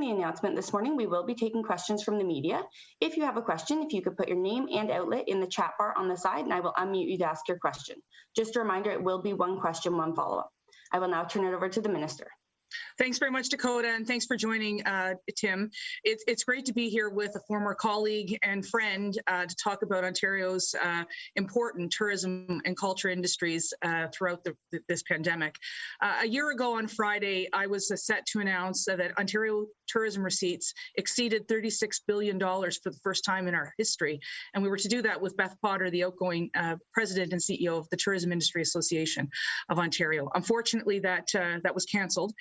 the announcement this morning, we will be taking questions from the media. If you have a question, if you could put your name and outlet in the chat bar on the side, and I will unmute you to ask your question. Just a reminder, it will be one question, one follow-up. I will now turn it over to the Minister. Thanks very much, Dakota, and thanks for joining, Tim. It's great to be here with a former colleague and friend to talk about Ontario's important tourism and culture industries throughout this pandemic. A year ago on Friday, I was set to announce that Ontario tourism receipts exceeded $36 billion for the first time in our history, and we were to do that with Beth Potter, the outgoing President and CEO of the Tourism Industry Association of Ontario. Unfortunately, that was cancelled.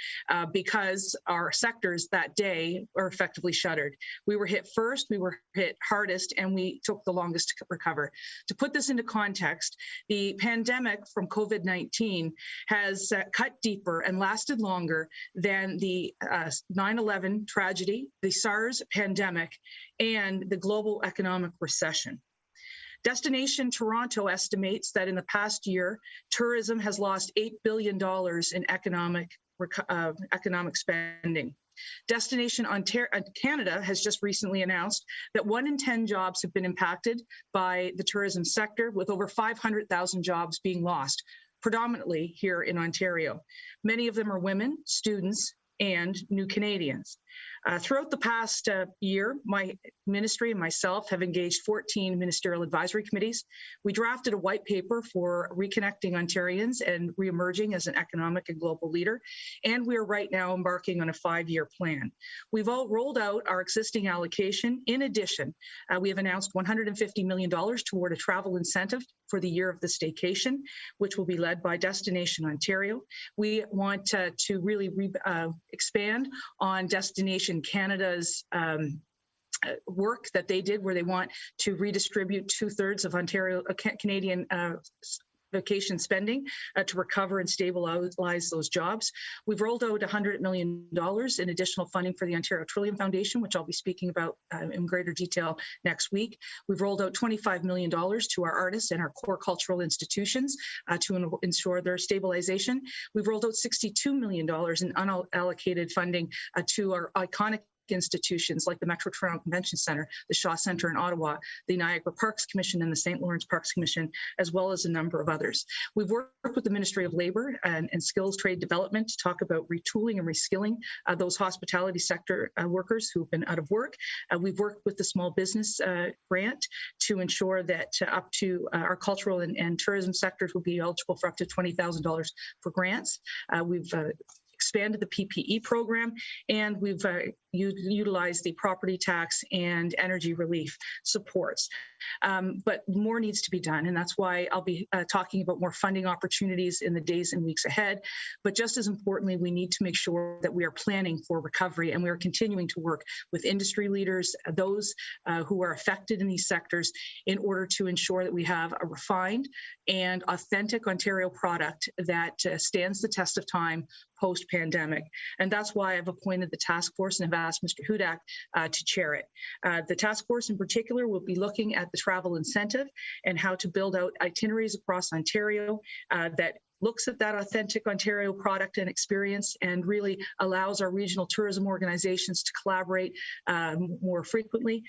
Because our sectors that day are effectively shuttered. We were hit first, we were hit hardest, and we took the longest to recover. To put this into context, the pandemic from COVID-19 has cut deeper and lasted longer than the 9/11 tragedy, the SARS pandemic, and the global economic recession. Destination Toronto estimates that in the past year, tourism has lost $8 billion in economic spending. Destination Canada has just recently announced that 1 in 10 jobs have been impacted by the tourism sector, with over 500,000 jobs being lost, predominantly here in Ontario. Many of them are women, students, and new Canadians. Throughout the past year, my ministry and myself have engaged 14 ministerial advisory committees. We drafted a white paper for reconnecting Ontarians and reemerging as an economic and global leader, and we are right now embarking on a 5-year plan. We've all rolled out our existing allocation. In addition, we have announced $150 million toward a travel incentive for the year of the staycation, which will be led by Destination Ontario. We want to really expand on Destination Canada's work that they did, where they want to redistribute 2/3 of Ontario Canadian vacation spending to recover and stabilize those jobs. We've rolled out $100 million in additional funding for the Ontario Trillium Foundation, which I'll be speaking about in greater detail next week. We've rolled out $25 million to our artists and our core cultural institutions to ensure their stabilization. We've rolled out $62 million in unallocated funding to our iconic institutions like the Metro Toronto Convention Centre, the Shaw Centre in Ottawa, the Niagara Parks Commission and the St. Lawrence Parks Commission, as well as a number of others. We've worked with the Ministry of Labour and Skills Trade Development to talk about retooling and reskilling those hospitality sector workers who've been out of work. We've worked with the Small Business Grant to ensure that up to our cultural and tourism sectors will be eligible for up to $20,000 for grants. We've expanded the PPE program, and we've utilized the property tax and energy relief supports. But more needs to be done, and that's why I'll be talking about more funding opportunities in the days and weeks ahead. But just as importantly, we need to make sure that we are planning for recovery, and we are continuing to work with industry leaders, those who are affected in these sectors, in order to ensure that we have a refined and authentic Ontario product that stands the test of time post-pandemic. And that's why I've appointed the task force and have asked Mr. Hudak to chair it. The task force in particular will be looking at the travel incentive and how to build out itineraries across Ontario that looks at that authentic Ontario product and experience and really allows our regional tourism organizations to collaborate more frequently.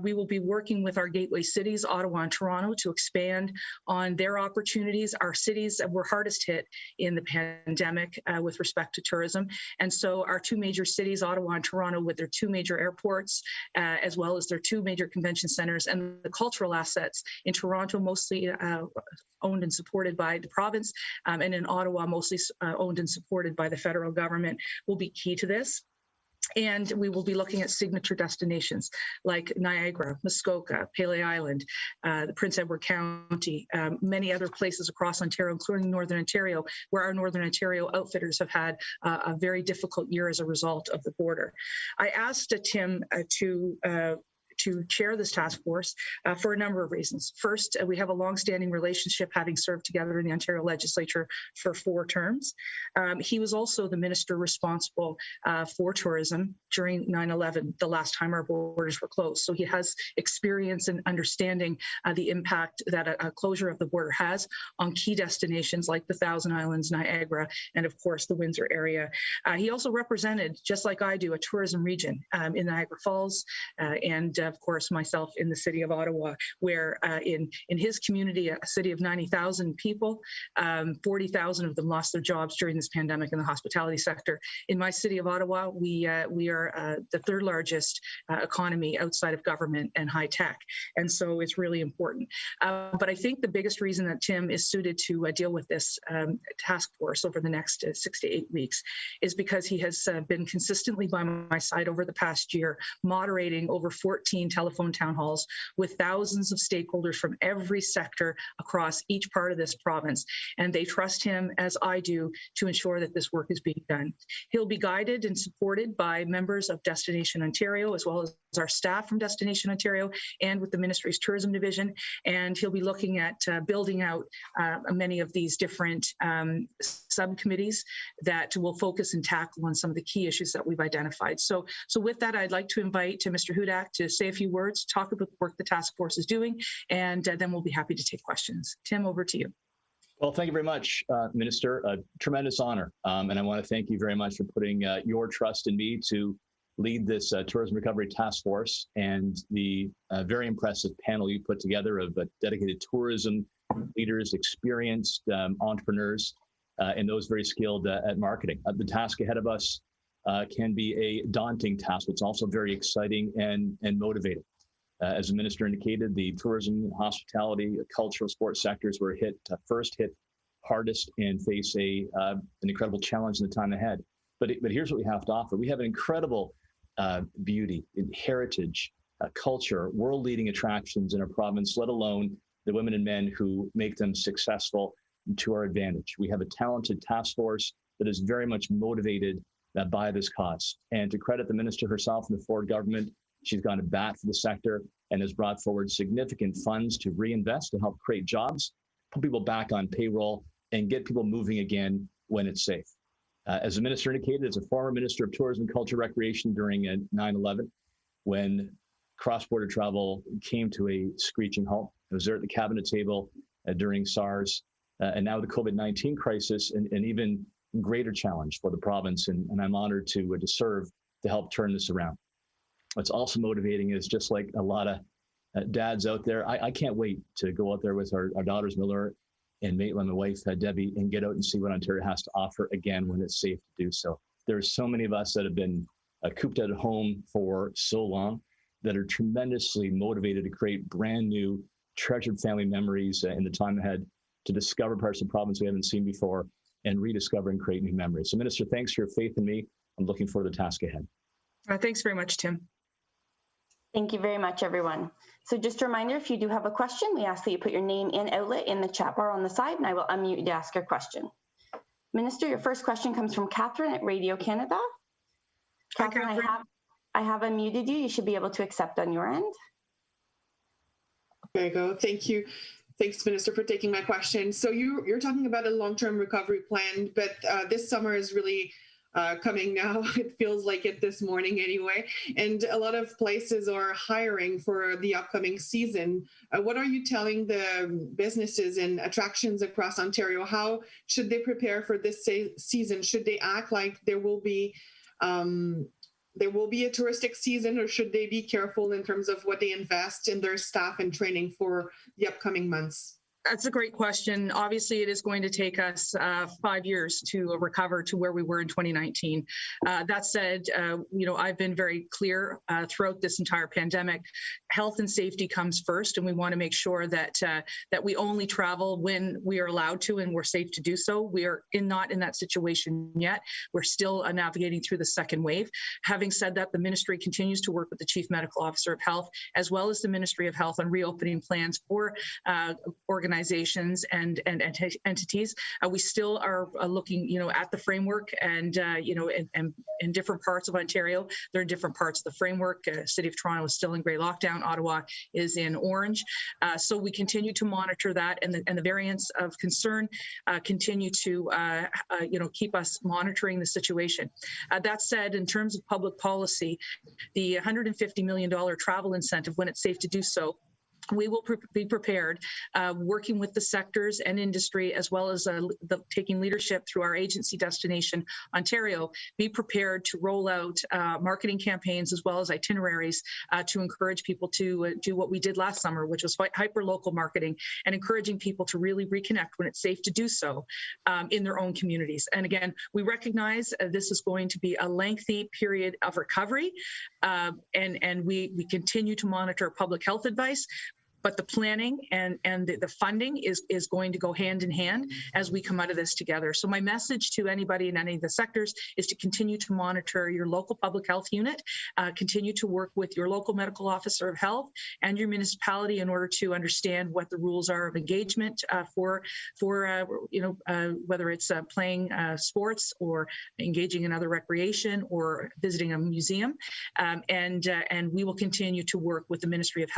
We will be working with our gateway cities, Ottawa and Toronto, to expand on their opportunities. Our cities were hardest hit in the pandemic with respect to tourism. And so our 2 major cities, Ottawa and Toronto, with their 2 major airports, as well as their 2 major convention centers, and the cultural assets in Toronto, mostly owned and supported by the province, and in Ottawa, mostly owned and supported by the federal government, will be key to this. And we will be looking at signature destinations like Niagara, Muskoka, Pelee Island, Prince Edward County, many other places across Ontario, including Northern Ontario, where our Northern Ontario outfitters have had a very difficult year as a result of the border. I asked Tim to to chair this task force for a number of reasons. First, we have a long-standing relationship, having served together in the Ontario Legislature for 4 terms. He was also the minister responsible for tourism during 9/11, the last time our borders were closed. So he has experience in understanding the impact that a closure of the border has on key destinations like the Thousand Islands, Niagara, and of course the Windsor area. He also represented, just like I do, a tourism region in Niagara Falls, and of course myself in the city of Ottawa, where in his community, a city of 90,000 people, 40,000 of them lost their jobs during this pandemic in the hospitality sector. In my city of Ottawa, we are the 3rd largest economy outside of government and high tech, and so it's really important. But I think the biggest reason that Tim is suited to deal with this task force over the next 6 to 8 weeks is because he has been consistently by my side over the past year, moderating over 14 telephone town halls with thousands of stakeholders from every sector across each part of this province. And they trust him, as I do, to ensure that this work is being done. He'll be guided and supported by members of Destination Ontario, as well as our staff from Destination Ontario and with the Ministry's Tourism Division. And he'll be looking at building out many of these different subcommittees that will focus and tackle on some of the key issues that we've identified. So with that, I'd like to invite Mr. Hudak to say a few words, talk about the work the task force is doing, and then we'll be happy to take questions. Tim, over to you. Well, thank you very much, Minister. A tremendous honor. And I want to thank you very much for putting your trust in me to lead this tourism recovery task force and the very impressive panel you put together of dedicated tourism leaders, experienced entrepreneurs, and those very skilled at marketing. The task ahead of us can be a daunting task, but it's also very exciting and motivating. As the minister indicated, the tourism, hospitality, cultural, sports sectors were first hit hardest and face an incredible challenge in the time ahead. But here's what we have to offer. We have an incredible beauty, heritage, culture, world-leading attractions in our province, let alone the women and men who make them successful to our advantage. We have a talented task force that is very much motivated by this cause. And to credit the minister herself and the Ford government, she's gone to bat for the sector and has brought forward significant funds to reinvest, to help create jobs, put people back on payroll, and get people moving again when it's safe. As the minister indicated, as a former Minister of Tourism, Culture, Recreation during 9/11, when cross-border travel came to a screeching halt. I was there at the cabinet table during SARS, and now the COVID-19 crisis, and even greater challenge for the province. And I'm honored to serve to help turn this around. What's also motivating is, just like a lot of dads out there, I can't wait to go out there with our daughters, Miller and Maitland, my wife, Debbie, and get out and see what Ontario has to offer again when it's safe to do so. There's so many of us that have been cooped at home for so long that are tremendously motivated to create brand new, treasured family memories in the time ahead, to discover parts of the province we haven't seen before, and rediscover and create new memories. So, Minister, thanks for your faith in me. I'm looking forward to the task ahead. Thanks very much, Tim. Thank you very much, everyone. So just a reminder, if you do have a question, we ask that you put your name and outlet in the chat bar on the side, and I will unmute you to ask your question. Minister, your first question comes from Catherine at Radio Canada. Catherine, I have unmuted you. You should be able to accept on your end. There you go. Thank you. Thanks, Minister, for taking my question. So you're talking about a long-term recovery plan, but this summer is really coming now. It feels like it this morning anyway. And a lot of places are hiring for the upcoming season. What are you telling the businesses and attractions across Ontario? How should they prepare for this season? Should they act like there will be a touristic season, or should they be careful in terms of what they invest in their staff and training for the upcoming months? That's a great question. Obviously, it is going to take us 5 years to recover to where we were in 2019. That said, I've been very clear throughout this entire pandemic. Health and safety comes first, and we want to make sure that we only travel when we are allowed to and we're safe to do so. We are not in that situation yet. We're still navigating through the second wave. Having said that, the ministry continues to work with the Chief Medical Officer of Health, as well as the Ministry of Health, on reopening plans for organizations organizations and entities. We still are looking, at the framework and, in different parts of Ontario. They're in different parts of the framework. City of Toronto is still in grey lockdown. Ottawa is in orange. So we continue to monitor that, and the variants of concern continue to, keep us monitoring the situation. That said, in terms of public policy, the $150 million travel incentive, when it's safe to do so, we will be prepared, working with the sectors and industry, as well as taking leadership through our agency Destination Ontario, be prepared to roll out marketing campaigns as well as itineraries to encourage people to do what we did last summer, which was hyper-local marketing and encouraging people to really reconnect when it's safe to do so in their own communities. And again, we recognize this is going to be a lengthy period of recovery, and we continue to monitor public health advice. But the planning and the funding is going to go hand in hand as we come out of this together. So my message to anybody in any of the sectors is to continue to monitor your local public health unit, continue to work with your local medical officer of health and your municipality in order to understand what the rules are of engagement for whether it's playing sports or engaging in other recreation or visiting a museum, and we will continue to work with the Ministry of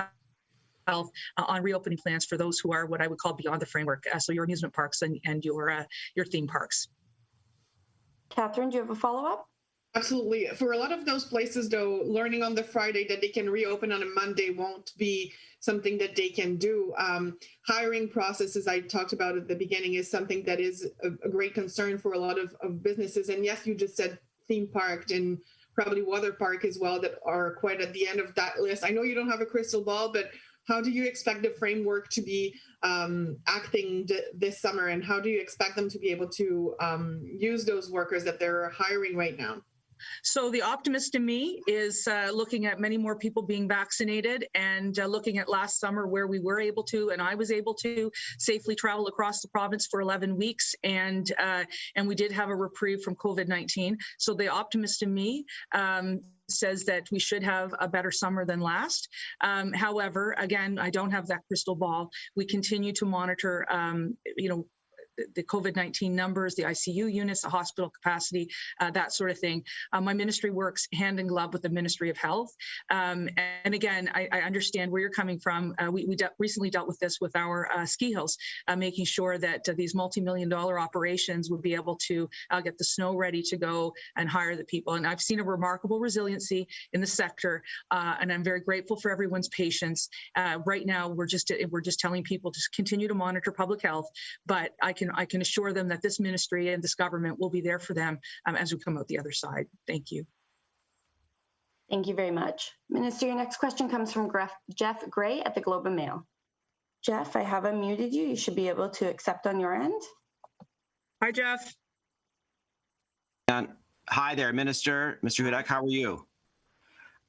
Health on reopening plans for those who are what I would call beyond the framework, so your amusement parks and your theme parks. Catherine, do you have a follow-up? Absolutely. For a lot of those places, though, learning on the Friday that they can reopen on a Monday won't be something that they can do. Hiring processes I talked about at the beginning is something that is a great concern for a lot of businesses. And yes, you just said theme park and probably water park as well that are quite at the end of that list. I know you don't have a crystal ball, but how do you expect the framework to be acting this summer, and how do you expect them to be able to use those workers that they're hiring right now? So the optimist in me is looking at many more people being vaccinated and looking at last summer where we were able to, and I was able to safely travel across the province for 11 weeks, and we did have a reprieve from COVID-19. So the optimist in me says that we should have a better summer than last. However, again, I don't have that crystal ball. We continue to monitor, the COVID-19 numbers, the ICU units, the hospital capacity, that sort of thing. My ministry works hand in glove with the Ministry of Health. And again, I understand where you're coming from. We recently dealt with this with our ski hills, making sure that these multi-million-dollar operations would be able to get the snow ready to go and hire the people. And I've seen a remarkable resiliency in the sector, and I'm very grateful for everyone's patience. Right now, we're just telling people to continue to monitor public health, but I can assure them that this ministry and this government will be there for them as we come out the other side. Thank you. Thank you very much. Minister, your next question comes from Jeff Gray at the Globe and Mail. Jeff, I have unmuted you. You should be able to accept on your end. Hi, Jeff. Hi there, Minister. Mr. Hudak, how are you?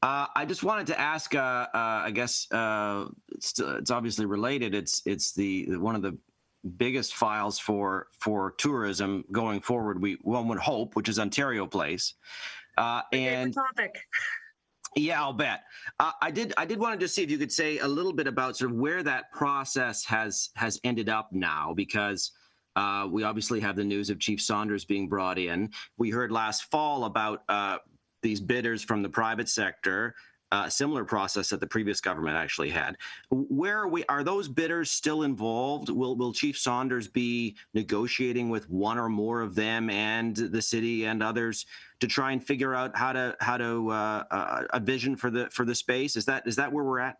I just wanted to ask, I guess it's obviously related. It's one of the biggest files for tourism going forward, one would hope, which is Ontario Place. And topic. Yeah, I'll bet. I did want to just see if you could say a little bit about sort of where that process has ended up now, because we obviously have the news of Chief Saunders being brought in. We heard last fall about these bidders from the private sector. Similar process that the previous government actually had. Where are we? Are those bidders still involved? Will Chief Saunders be negotiating with one or more of them and the city and others to try and figure out how to a vision for the space? Is that where we're at?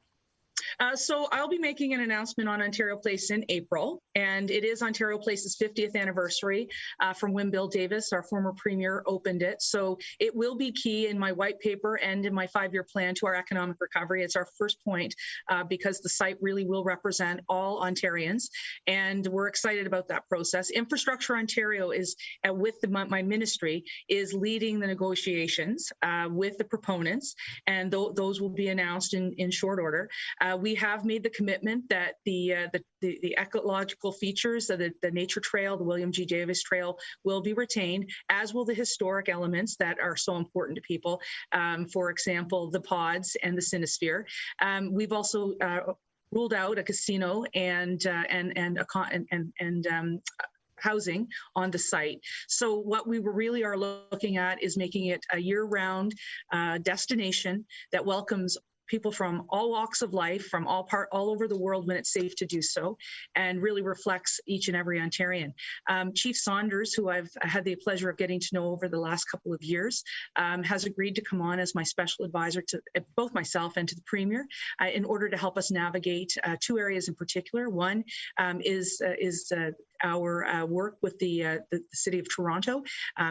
So I'll be making an announcement on Ontario Place in April, and it is Ontario Place's 50th anniversary from when Bill Davis, our former premier, opened it. So it will be key in my white paper and in my 5-year plan to our economic recovery. It's our first point because the site really will represent all Ontarians, and we're excited about that process. Infrastructure Ontario is, with my ministry, is leading the negotiations with the proponents, and those will be announced in short order. We have made the commitment that the ecological features, the nature trail, the William G. Davis Trail, will be retained, as will the historic elements that are so important to people. For example, the pods and the Cinesphere. We've also ruled out a casino and housing on the site. So what we really are looking at is making it a year-round destination that welcomes people from all walks of life, from all over the world when it's safe to do so, and really reflects each and every Ontarian. Chief Saunders, who I've had the pleasure of getting to know over the last couple of years, has agreed to come on as my special advisor to both myself and to the Premier in order to help us navigate two areas in particular. One is our work with the City of Toronto.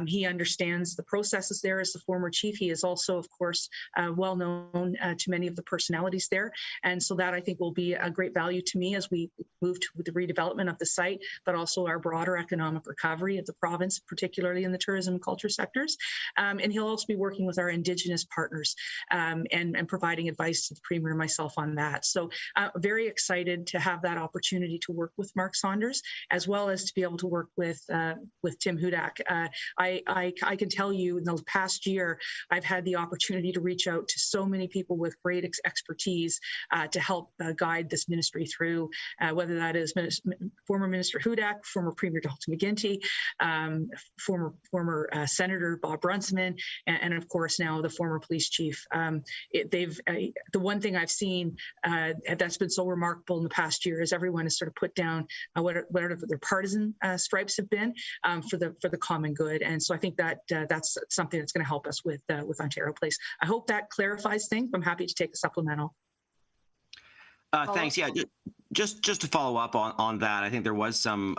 He understands the processes there as the former chief. He is also, of course, well known to many of the personalities there. And so that, I think, will be a great value to me as we move to the redevelopment of the site, but also our broader economic recovery of the province, particularly in the tourism and culture sectors. And he'll also be working with our Indigenous partners and providing advice to the Premier and myself on that. So very excited to have that opportunity to work with Mark Saunders, as well as to be able to work with Tim Hudak. I can tell you in the past year, I've had the opportunity to reach out to so many people with great expertise to help guide this ministry through, whether that is former Minister Hudak, former Premier Dalton McGuinty, former Senator Bob Runciman, and of course now the former police chief. The one thing I've seen that's been so remarkable in the past year is everyone has sort of put down whatever their partisan stripes have been for the common good, and so I think that that's something that's going to help us with Ontario Place. I hope that clarifies things. I'm happy to take a supplemental. Thanks. Yeah, just to follow up on that, I think there was some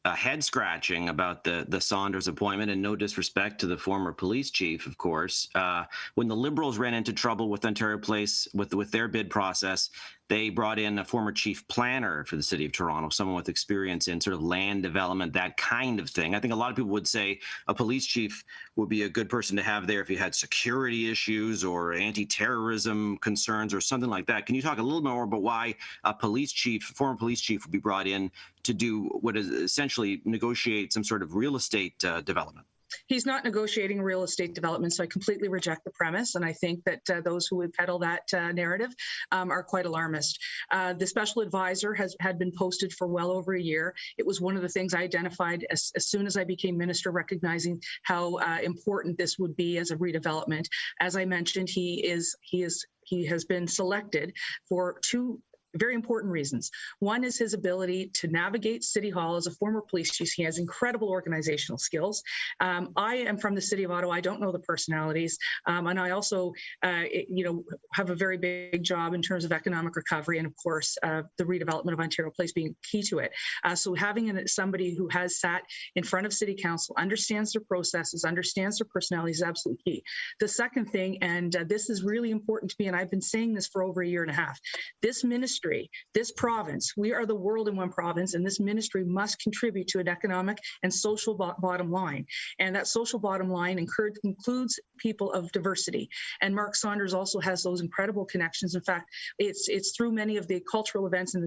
head scratching about the Saunders appointment, and no disrespect to the former police chief, of course. When the Liberals ran into trouble with Ontario Place with their bid process, they brought in a former chief planner for the City of Toronto, someone with experience in sort of land development, that kind of thing. I think a lot of people would say a police chief would be a good person to have there if you had security issues or anti-terrorism concerns or something like that. Can you talk a little bit more about why a former police chief would be brought in to do what is essentially negotiate some sort of real estate development? He's not negotiating real estate development, so I completely reject the premise, and I think that those who would peddle that narrative are quite alarmist. The special advisor had been posted for well over a year. It was one of the things I identified as soon as I became minister, recognizing how important this would be as a redevelopment. As I mentioned, he has been selected for two very important reasons. One is his ability to navigate City Hall as a former police chief. He has incredible organizational skills. I am from the City of Ottawa. I don't know the personalities. And I also, have a very big job in terms of economic recovery and, of course, the redevelopment of Ontario Place being key to it. So having somebody who has sat in front of City Council, understands their processes, understands their personalities is absolutely key. The second thing, and this is really important to me, and I've been saying this for over a year and a half, this ministry, this province, we are the world in one province, and this ministry must contribute to an economic and social bottom line. And that social bottom line includes people of diversity. And Mark Saunders also has those incredible connections. In fact, it's through many of the cultural events in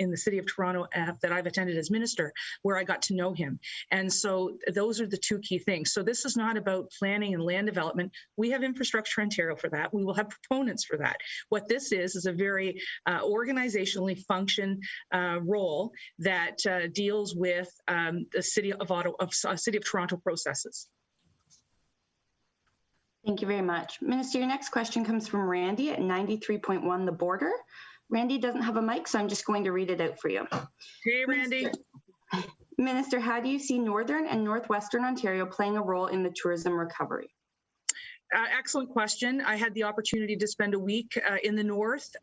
the City of Toronto that I've attended as minister where I got to know him. And so those are the two key things. So this is not about planning and land development. We have Infrastructure Ontario for that. We will have proponents for that. What this is a very organizationally function role that deals with the City of Toronto processes. Thank you very much. Minister, your next question comes from Randy at 93.1 The Border. Randy doesn't have a mic, so I'm just going to read it out for you. Hey, Randy. Minister, how do you see Northern and Northwestern Ontario playing a role in the tourism recovery? Excellent question. I had the opportunity to spend a week in the north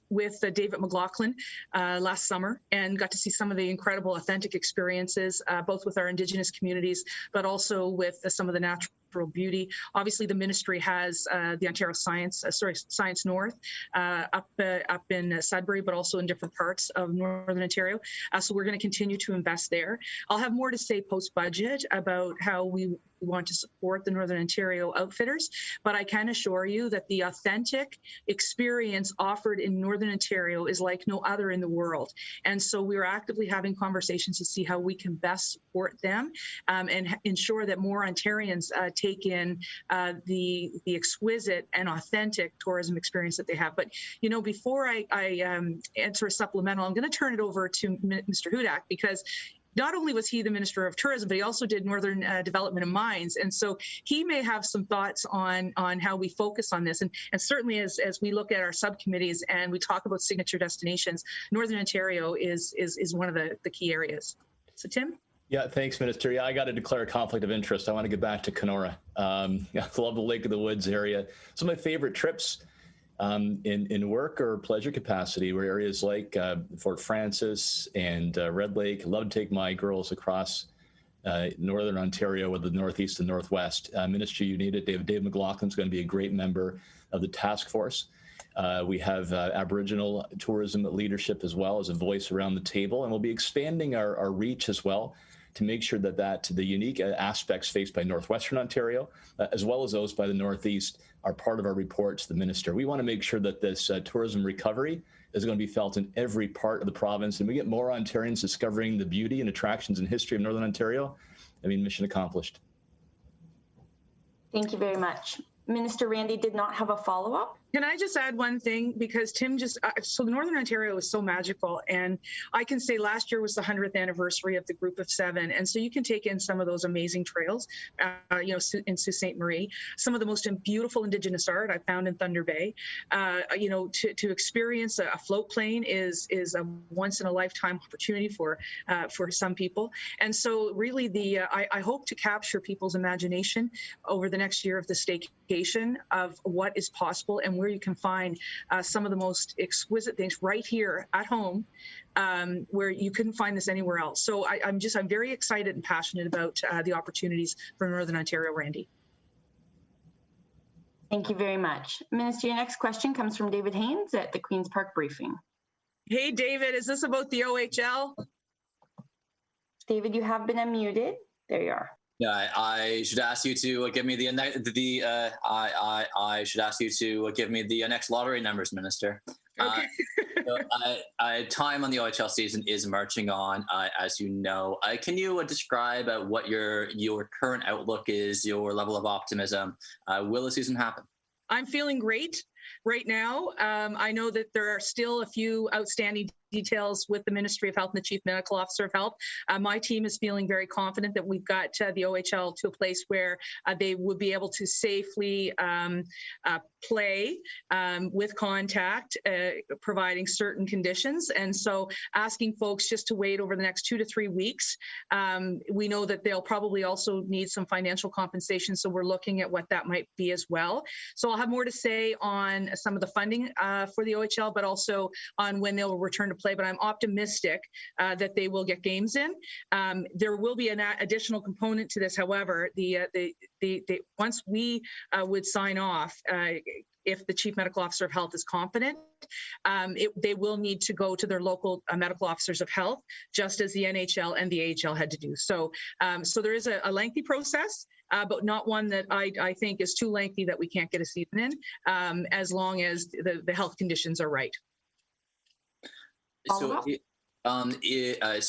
with David McLaughlin last summer and got to see some of the incredible, authentic experiences, both with our Indigenous communities, but also with some of the natural beauty. Obviously, the ministry has the Ontario Science North up in Sudbury, but also in different parts of Northern Ontario. So we're going to continue to invest there. I'll have more to say post-budget about how we We want to support the Northern Ontario outfitters, but I can assure you that the authentic experience offered in Northern Ontario is like no other in the world. And so we're actively having conversations to see how we can best support them and ensure that more Ontarians take in the exquisite and authentic tourism experience that they have. But, you know, before I answer a supplemental, I'm going to turn it over to Mr. Hudak, because not only was he the Minister of Tourism, but he also did Northern Development and Mines. And so he may have some thoughts on how we focus on this. And certainly as we look at our subcommittees and we talk about signature destinations, Northern Ontario is one of the key areas. So Tim? Yeah, thanks, Minister. Yeah, I got to declare a conflict of interest. I want to get back to Kenora. I love the Lake of the Woods area. Some of my favorite trips in work or pleasure capacity were areas like Fort Francis and Red Lake. I love to take my girls across Northern Ontario with the Northeast and Northwest. Minister, you need it. Dave McLaughlin's going to be a great member of the task force. We have Aboriginal tourism leadership as well as a voice around the table, and we'll be expanding our reach as well to make sure that the unique aspects faced by Northwestern Ontario, as well as those by the Northeast, are part of our report to the Minister. We want to make sure that this tourism recovery is going to be felt in every part of the province, and we get more Ontarians discovering the beauty and attractions and history of Northern Ontario. I mean, mission accomplished. Thank you very much. Minister Randy did not have a follow-up. Can I just add one thing? Because Tim so Northern Ontario is so magical. And I can say last year was the 100th anniversary of the Group of Seven. And so you can take in some of those amazing trails, in Sault Ste. Marie, some of the most beautiful Indigenous art I found in Thunder Bay. To experience a float plane is a once in a lifetime opportunity for some people. And so really I hope to capture people's imagination over the next year of the staycation of what is possible and where you can find some of the most exquisite things right here at home, where you couldn't find this anywhere else. So I'm very excited and passionate about the opportunities for Northern Ontario, Randy. Thank you very much. Minister, your next question comes from David Haynes at the Queen's Park Briefing. Hey, David, is this about the OHL? David, you have been unmuted. There you are. Yeah, I should ask you to give me I should ask you to give me the next lottery numbers, Minister. Okay. Time on the OHL season is marching on, as you know. Can you describe what your current outlook is, your level of optimism? Will the season happen? I'm feeling great right now. I know that there are still a few outstanding details with the Ministry of Health and the Chief Medical Officer of Health. My team is feeling very confident that we've got the OHL to a place where they would be able to safely play with contact, providing certain conditions. And so asking folks just to wait over the next 2 to 3 weeks. We know that they'll probably also need some financial compensation, so we're looking at what that might be as well. So I'll have more to say on some of the funding for the OHL, but also on when they'll return to play. But I'm optimistic that they will get games in. There will be an additional component to this, however. Once we would sign off, if the Chief Medical Officer of Health is confident, they will need to go to their local medical officers of health, just as the NHL and the AHL had to do. So there is a lengthy process, but not one that I think is too lengthy that we can't get a season in, as long as the health conditions are right. So it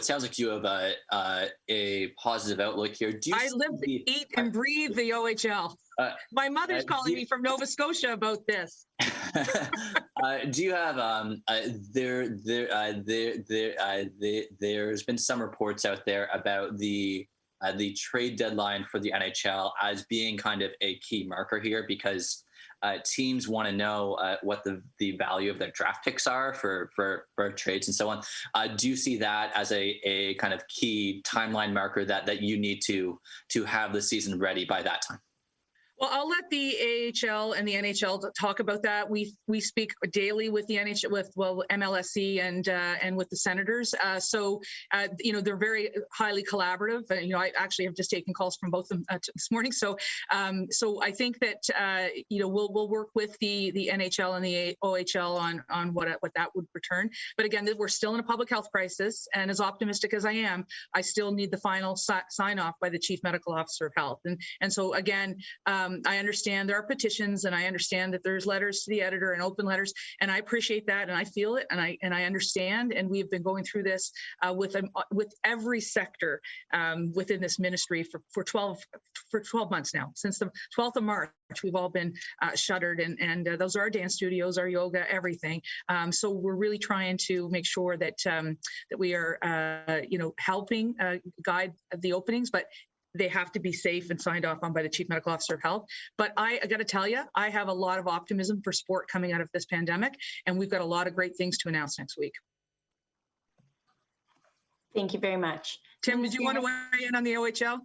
sounds like you have a positive outlook here. I live, eat, and breathe the OHL. My mother's calling me from Nova Scotia about this. Do you have there's been some reports out there about the trade deadline for the NHL as being kind of a key marker here, because teams want to know what the value of their draft picks are for trades and so on. Do you see that as a kind of key timeline marker that you need to have the season ready by that time? Well, I'll let the AHL and the NHL talk about that. We speak daily with the NHL, with MLSE and with the Senators. So they're very highly collaborative. I actually have just taken calls from both of them this morning. So I think that we'll work with the NHL and the OHL on what that would return. But again, we're still in a public health crisis, and as optimistic as I am, I still need the final sign off by the Chief Medical Officer of Health. And so again. I understand there are petitions, and I understand that there's letters to the editor and open letters, and I appreciate that, and I feel it, and I understand. And we've been going through this with every sector within this ministry for 12 months now. Since the 12th of March, we've all been shuttered, and those are our dance studios, our yoga, everything. So we're really trying to make sure that that we are helping guide the openings, but they have to be safe and signed off on by the Chief Medical Officer of Health. But I got to tell you, I have a lot of optimism for sport coming out of this pandemic, and we've got a lot of great things to announce next week. Thank you very much. Tim, did you want to weigh in on the OHL?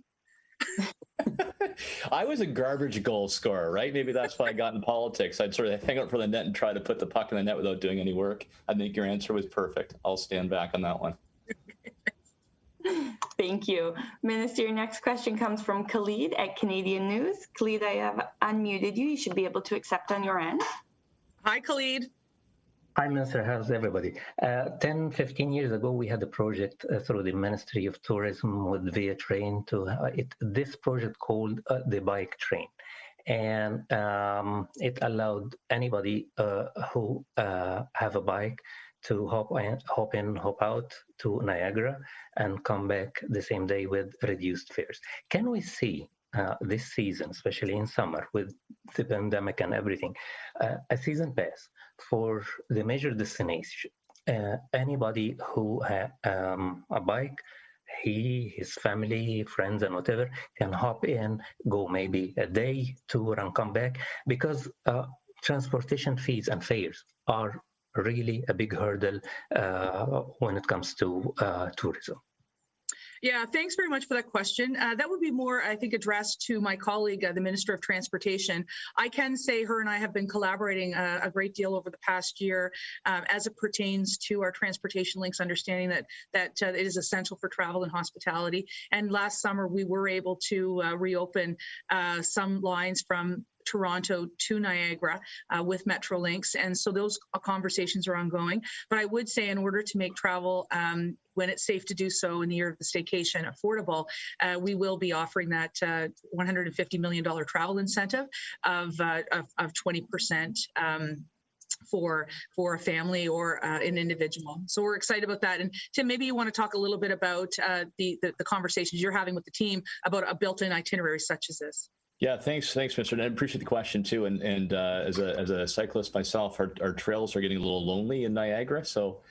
I was a garbage goal scorer, right? Maybe that's why I got in politics. I'd sort of hang out for the net and try to put the puck in the net without doing any work. I think your answer was perfect. I'll stand back on that one. Thank you. Minister, your next question comes from Khalid at Canadian News. Khalid, I have unmuted you. You should be able to accept on your end. Hi, Khalid. Hi, Minister. How's everybody? 10, 15 years ago, we had a project through the Ministry of Tourism with Via Train this project called the Bike Train. And it allowed anybody who have a bike to hop in, hop out to Niagara and come back the same day with reduced fares. Can we see this season, especially in summer with the pandemic and everything, a season pass for the major destination? Anybody who has a bike, his family, friends, and whatever, can hop in, go maybe a day, tour, and come back, because transportation fees and fares are really a big hurdle when it comes to tourism. Yeah, thanks very much for that question. That would be more, I think, addressed to my colleague, the Minister of Transportation. I can say her and I have been collaborating a great deal over the past year as it pertains to our transportation links, understanding that it is essential for travel and hospitality. And last summer, we were able to reopen some lines from Toronto to Niagara with Metrolinx. And so those conversations are ongoing. But I would say in order to make travel when it's safe to do so in the year of the staycation affordable, we will be offering that $150 million travel incentive of 20% for a family or an individual. So we're excited about that. And Tim, maybe you want to talk a little bit about the conversations you're having with the team about a built-in itinerary such as this. Yeah, thanks, Mr. And I appreciate the question too. And as a cyclist myself, our trails are getting a little lonely in Niagara, so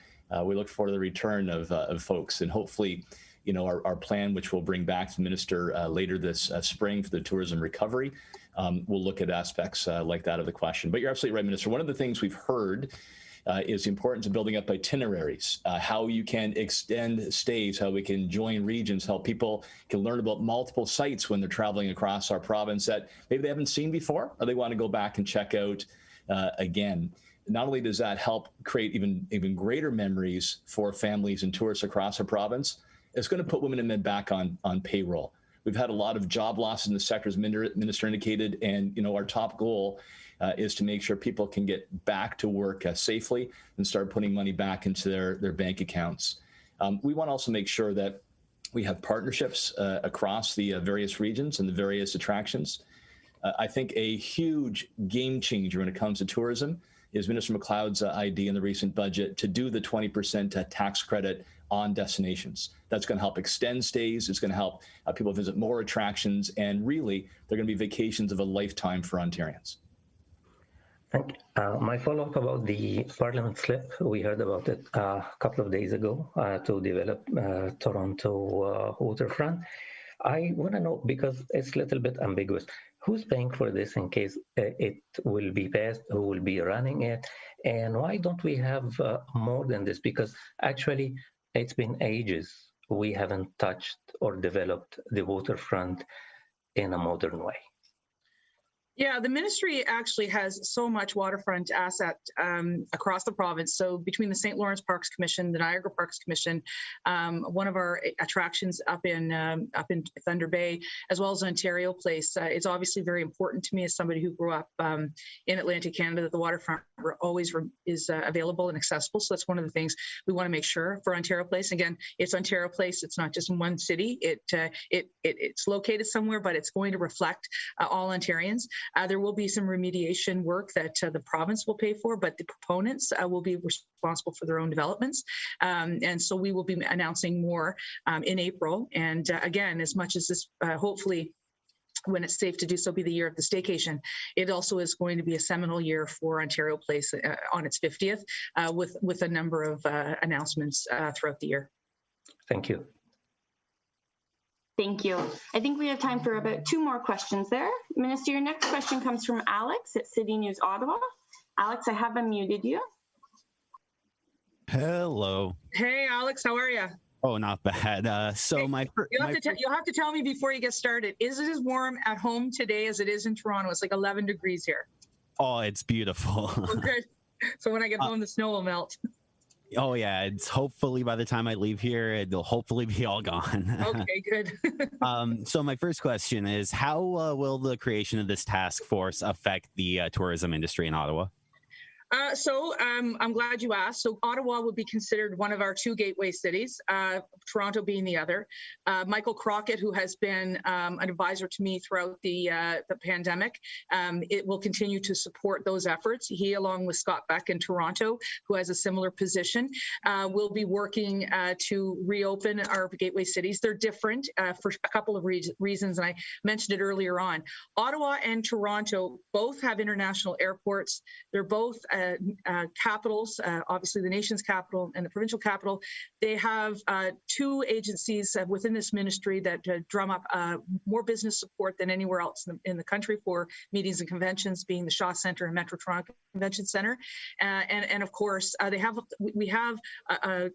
we look forward to the return of folks, and hopefully, our plan, which we'll bring back to the minister later this spring for the tourism recovery, we'll look at aspects like that of the question. But you're absolutely right, Minister. One of the things we've heard is the importance of building up itineraries, how you can extend stays, how we can join regions, how people can learn about multiple sites when they're traveling across our province that maybe they haven't seen before, or they want to go back and check out again. Not only does that help create even greater memories for families and tourists across our province, it's going to put women and men back on payroll. We've had a lot of job losses in the sector, as Minister indicated, and our top goal is to make sure people can get back to work safely and start putting money back into their bank accounts. We want to also make sure that we have partnerships across the various regions and the various attractions. I think a huge game changer when it comes to tourism is Minister MacLeod's idea in the recent budget to do the 20% tax credit on destinations. That's going to help extend stays. It's going to help people visit more attractions, and really, they're going to be vacations of a lifetime for Ontarians. Thank you. My follow-up about the Parliament slip, we heard about it a couple of days ago to develop Toronto waterfront. I want to know, because it's a little bit ambiguous, who's paying for this in case it will be passed, who will be running it, and why don't we have more than this? Because actually, it's been ages we haven't touched or developed the waterfront in a modern way. Yeah, the ministry actually has so much waterfront asset across the province. So between the St. Lawrence Parks Commission, the Niagara Parks Commission, one of our attractions up in Thunder Bay, as well as Ontario Place, it's obviously very important to me as somebody who grew up in Atlantic Canada that the waterfront always is available and accessible. So that's one of the things we want to make sure for Ontario Place. Again, it's Ontario Place. It's not just in one city. It's located somewhere, but it's going to reflect all Ontarians. There will be some remediation work that the province will pay for, but the proponents will be responsible for their own developments. And so we will be announcing more in April. And again, as much as this hopefully, when it's safe to do so, be the year of the staycation, it also is going to be a seminal year for Ontario Place on its 50th with a number of announcements throughout the year. Thank you. Thank you. I think we have time for about 2 more questions there. Minister, your next question comes from Alex at City News Ottawa. Alex, I have unmuted you. Hello. Hey, Alex, how are you? Oh, not bad. You'll have to tell me before you get started. Is it as warm at home today as it is in Toronto? It's like 11 degrees here. Oh, it's beautiful. Okay. So when I get home, the snow will melt. Oh yeah, it's hopefully by the time I leave here, it'll hopefully be all gone. Okay, good. So my first question is, how will the creation of this task force affect the tourism industry in Ottawa? I'm glad you asked. So Ottawa would be considered one of our 2 gateway cities, Toronto being the other. Michael Crockett, who has been an advisor to me throughout the pandemic, it will continue to support those efforts. He, along with Scott Beck in Toronto, who has a similar position, will be working to reopen our gateway cities. They're different for a couple of reasons, and I mentioned it earlier on. Ottawa and Toronto both have international airports. They're both capitals, obviously the nation's capital and the provincial capital. They have 2 agencies within this ministry that drum up more business support than anywhere else in the country for meetings and conventions, being the Shaw Centre and Metro Toronto Convention Centre. And of course, we have a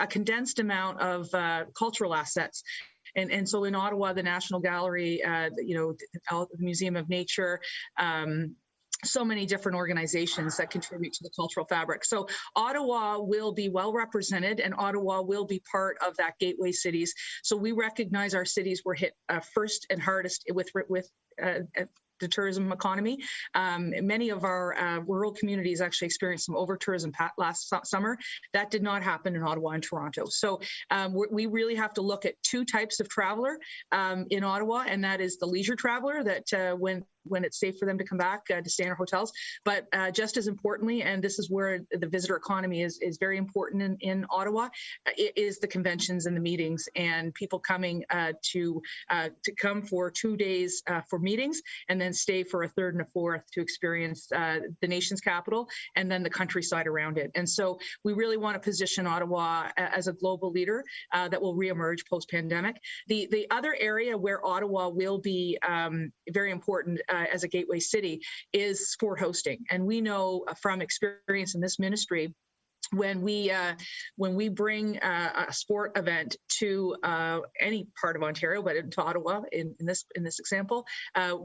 condensed amount of cultural assets. And so in Ottawa, the National Gallery, the Museum of Nature, so many different organizations that contribute to the cultural fabric. So Ottawa will be well represented, and Ottawa will be part of that gateway cities. So we recognize our cities were hit first and hardest with the tourism economy. Many of our rural communities actually experienced some over-tourism last summer. That did not happen in Ottawa and Toronto. So we really have to look at 2 types of traveler in Ottawa, and that is the leisure traveler that when it's safe for them to come back to stay in our hotels. But just as importantly, and this is where the visitor economy is very important in Ottawa, it is the conventions and the meetings and people coming to come for 2 days for meetings and then stay for a 3rd and a 4th to experience the nation's capital and then the countryside around it. And so we really want to position Ottawa as a global leader that will reemerge post-pandemic. The other area where Ottawa will be very important as a gateway city is sport hosting. And we know from experience in this ministry, when we bring a sport event to any part of Ontario, but to Ottawa in this example,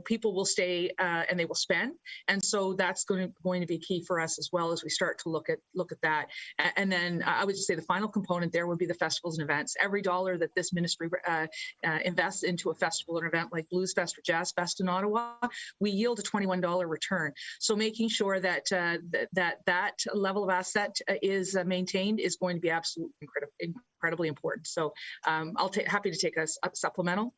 people will stay and they will spend, and so that's going to be key for us as well as we start to look at that. And then I would just say the final component there would be the festivals and events. Every dollar that this ministry invests into a festival or event like Blues Fest or Jazz Fest in Ottawa, we yield a $21 return. So making sure that that level of asset is maintained is going to be absolutely incredibly important. So happy to take a supplemental.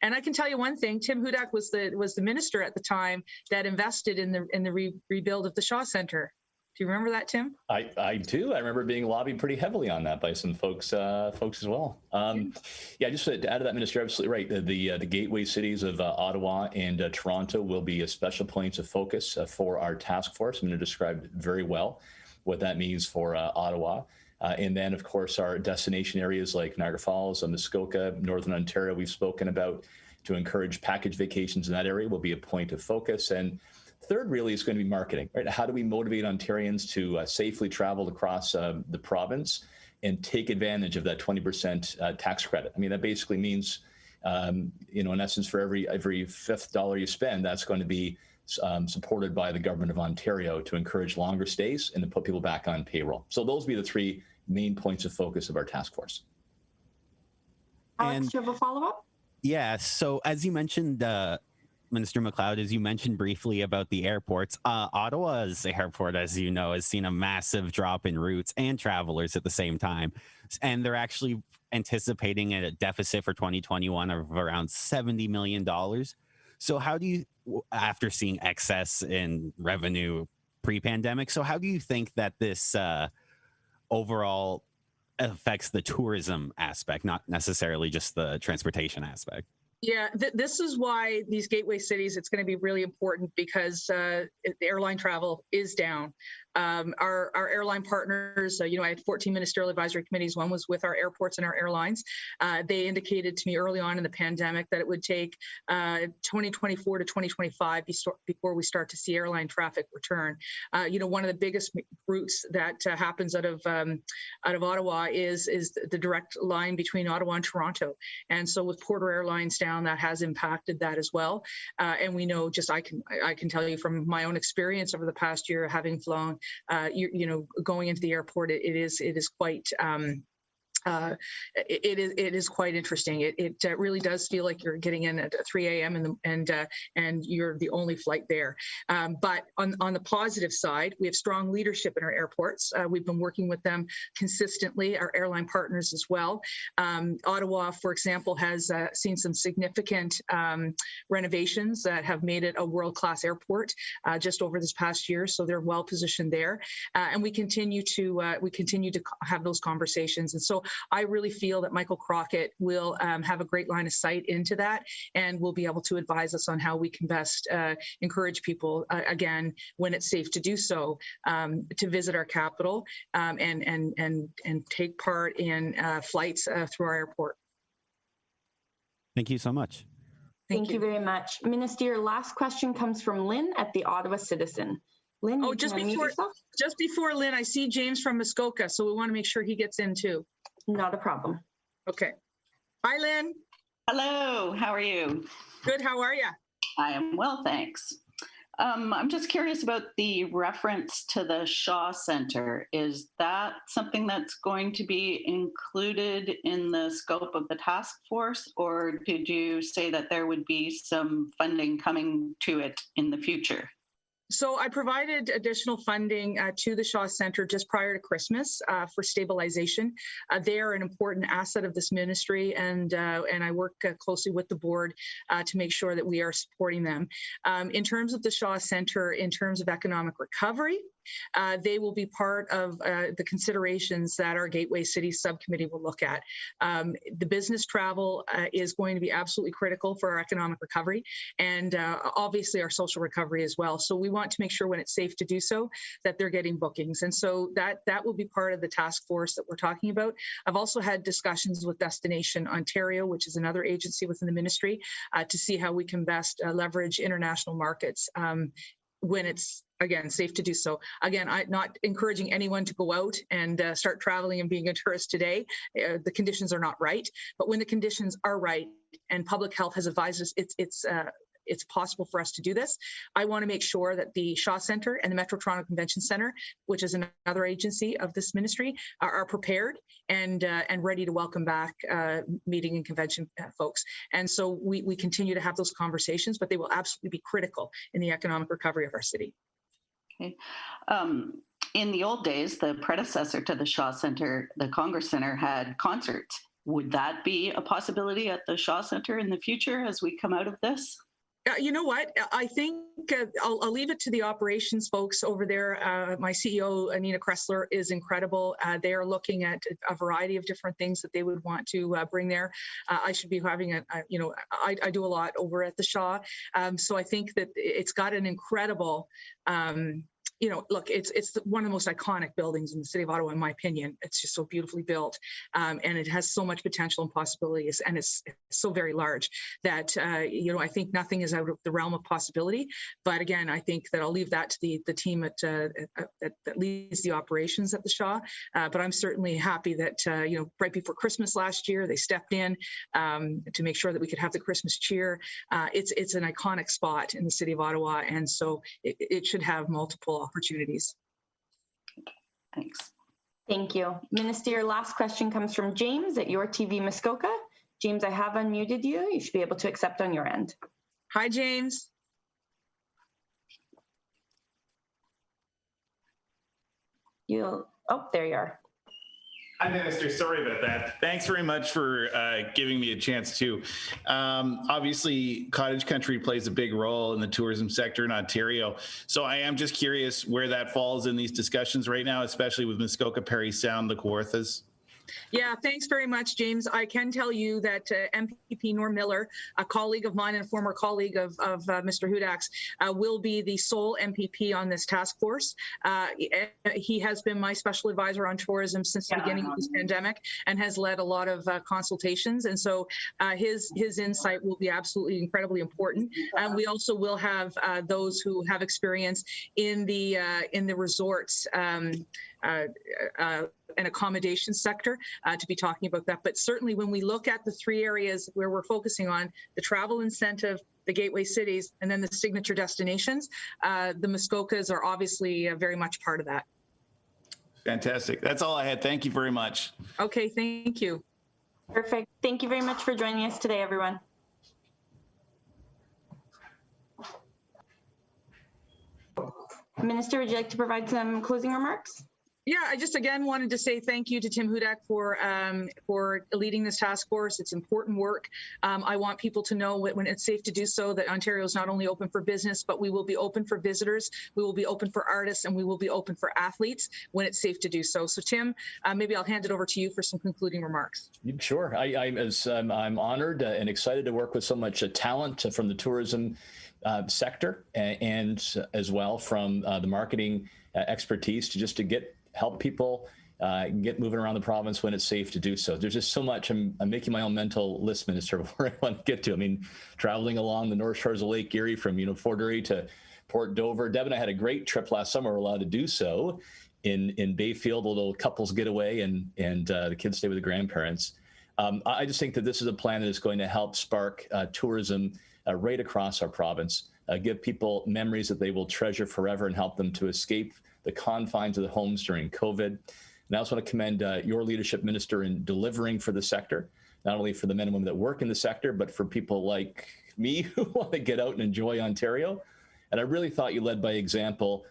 And I can tell you one thing: Tim Hudak was the minister at the time that invested in the rebuild of the Shaw Centre. Do you remember that, Tim? I do. I remember being lobbied pretty heavily on that by some folks as well. Yeah, just to add to that, Minister, absolutely right. The gateway cities of Ottawa and Toronto will be a special points of focus for our task force. I'm going to describe very well what that means for Ottawa. And then, of course, our destination areas like Niagara Falls, Muskoka, Northern Ontario, we've spoken about to encourage package vacations in that area will be a point of focus. And third really is going to be marketing, right? How do we motivate Ontarians to safely travel across the province and take advantage of that 20% tax credit? I mean, that basically means in essence, for every fifth dollar you spend, that's going to be supported by the government of Ontario to encourage longer stays and to put people back on payroll. So those will be the three main points of focus of our task force. Alex, do you have a follow-up? Yeah. So as you mentioned, Minister MacLeod, as you mentioned briefly about the airports, Ottawa's airport, as you know, has seen a massive drop in routes and travelers at the same time. And they're actually anticipating a deficit for 2021 of around $70 million. So how do you, after seeing excess in revenue pre-pandemic, so how do you think that this overall affects the tourism aspect, not necessarily just the transportation aspect? Yeah, this is why these gateway cities, it's going to be really important because the airline travel is down. Our airline partners, I had 14 ministerial advisory committees. One was with our airports and our airlines. They indicated to me early on in the pandemic that it would take 2024 to 2025 before we start to see airline traffic return. One of the biggest routes that happens out of Ottawa is the direct line between Ottawa and Toronto. And so with Porter Airlines down, that has impacted that as well. And we know, I can tell you from my own experience over the past year, having flown, going into the airport, it is quite. It is quite interesting. It really does feel like you're getting in at 3 a.m. and you're the only flight there. But on the positive side, we have strong leadership in our airports. We've been working with them consistently, our airline partners as well. Ottawa, for example, has seen some significant renovations that have made it a world-class airport just over this past year. So they're well positioned there, and we continue to have those conversations. And so I really feel that Michael Crockett will have a great line of sight into that and will be able to advise us on how we can best encourage people, again, when it's safe to do so, to visit our capital and take part in flights through our airport. Thank you so much. Thank you very much. Minister, your last question comes from Lynn at the Ottawa Citizen. Lynn, just before Lynn, I see James from Muskoka, so we want to make sure he gets in too. Not a problem. Okay. Hi, Lynn. Hello, how are you? Good, how are you? I am well, thanks. I'm just curious about the reference to the Shaw Center. Is that something that's going to be included in the scope of the task force, or did you say that there would be some funding coming to it in the future? So I provided additional funding to the Shaw Center just prior to Christmas for stabilization. They are an important asset of this ministry, and I work closely with the board to make sure that we are supporting them. In terms of the Shaw Center, in terms of economic recovery, they will be part of the considerations that our Gateway Cities Subcommittee will look at. The business travel is going to be absolutely critical for our economic recovery, and obviously our social recovery as well. So we want to make sure when it's safe to do so that they're getting bookings, and so that will be part of the task force that we're talking about. I've also had discussions with Destination Ontario, which is another agency within the ministry, to see how we can best leverage international markets when it's, again, safe to do so. Again, I'm not encouraging anyone to go out and start traveling and being a tourist today. The conditions are not right, but when the conditions are right and public health has advised us it's possible for us to do this, I want to make sure that the Shaw Center and the Metro Toronto Convention Center, which is another agency of this ministry, are prepared and ready to welcome back meeting and convention folks. And so we continue to have those conversations, but they will absolutely be critical in the economic recovery of our city. Okay. In the old days, the predecessor to the Shaw Center, the Congress Center, had concerts. Would that be a possibility at the Shaw Center in the future as we come out of this? You know what? I think I'll leave it to the operations folks over there. My CEO, Anina Kressler, is incredible. They are looking at a variety of different things that they would want to bring there. I should be having I do a lot over at the Shaw. So I think that it's got an incredible you know, look, it's one of the most iconic buildings in the city of Ottawa, in my opinion. It's just so beautifully built, and it has so much potential and possibilities, and it's so very large that, you know, I think nothing is out of the realm of possibility. But again, I think that I'll leave that to the team that leads the operations at the Shaw. But I'm certainly happy that, you know, right before Christmas last year, they stepped in to make sure that we could have the Christmas cheer. It's an iconic spot in the city of Ottawa, and so it should have multiple opportunities. Thanks. Thank you. Minister, your last question comes from James at Your TV Muskoka. James, I have unmuted you. You should be able to accept on your end. Hi, James. Oh, there you are. Hi, Minister. Sorry about that. Thanks very much for giving me a chance to. Obviously, cottage country plays a big role in the tourism sector in Ontario. So I am just curious where that falls in these discussions right now, especially with Muskoka, Parry Sound, the Kawarthas. Yeah, thanks very much, James. I can tell you that MPP Norm Miller, a colleague of mine and a former colleague of Mr. Hudak's, will be the sole MPP on this task force. He has been my special advisor on tourism since the beginning of this pandemic and has led a lot of consultations. And so his insight will be absolutely incredibly important. And we also will have those who have experience in the resorts and accommodation sector to be talking about that. But certainly when we look at the three areas where we're focusing on, the travel incentive, the gateway cities, and then the signature destinations, the Muskokas are obviously very much part of that. Fantastic. That's all I had. Thank you very much. Okay, thank you. Perfect. Thank you very much for joining us today, everyone. Minister, would you like to provide some closing remarks? Yeah, I just again wanted to say thank you to Tim Hudak for leading this task force. It's important work. I want people to know when it's safe to do so that Ontario is not only open for business, but we will be open for visitors, we will be open for artists, and we will be open for athletes when it's safe to do so. So Tim, maybe I'll hand it over to you for some concluding remarks. Sure. I'm honored and excited to work with so much talent from the tourism sector and as well from the marketing expertise to help people get moving around the province when it's safe to do so. There's just so much. I'm making my own mental list, Minister, of where I want to get to. I mean, traveling along the North Shores of Lake Erie from Fort Erie to Port Dover. Deb and I had a great trip last summer. We're allowed to do so in Bayfield, a little couples getaway, and the kids stay with the grandparents. I just think that this is a plan that is going to help spark tourism right across our province, give people memories that they will treasure forever and help them to escape the confines of the homes during COVID. And I also want to commend your leadership, Minister, in delivering for the sector, not only for the men and women that work in the sector, but for people like me who want to get out and enjoy Ontario. And I really thought you led by example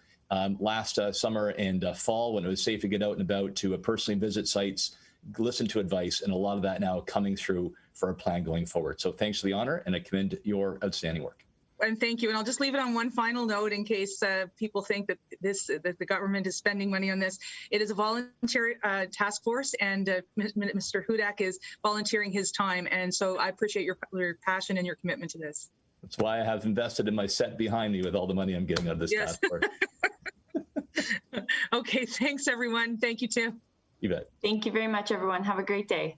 last summer and fall when it was safe to get out and about to personally visit sites, listen to advice, and a lot of that now coming through for our plan going forward. So thanks for the honor, and I commend your outstanding work. And thank you. And I'll just leave it on one final note in case people think that the government is spending money on this. It is a voluntary task force, and Mr. Hudak is volunteering his time. And so I appreciate your passion and your commitment to this. That's why I have invested in my set behind me with all the money I'm getting out of this task force. Okay, thanks everyone. Thank you, Tim. You bet. Thank you very much, everyone. Have a great day.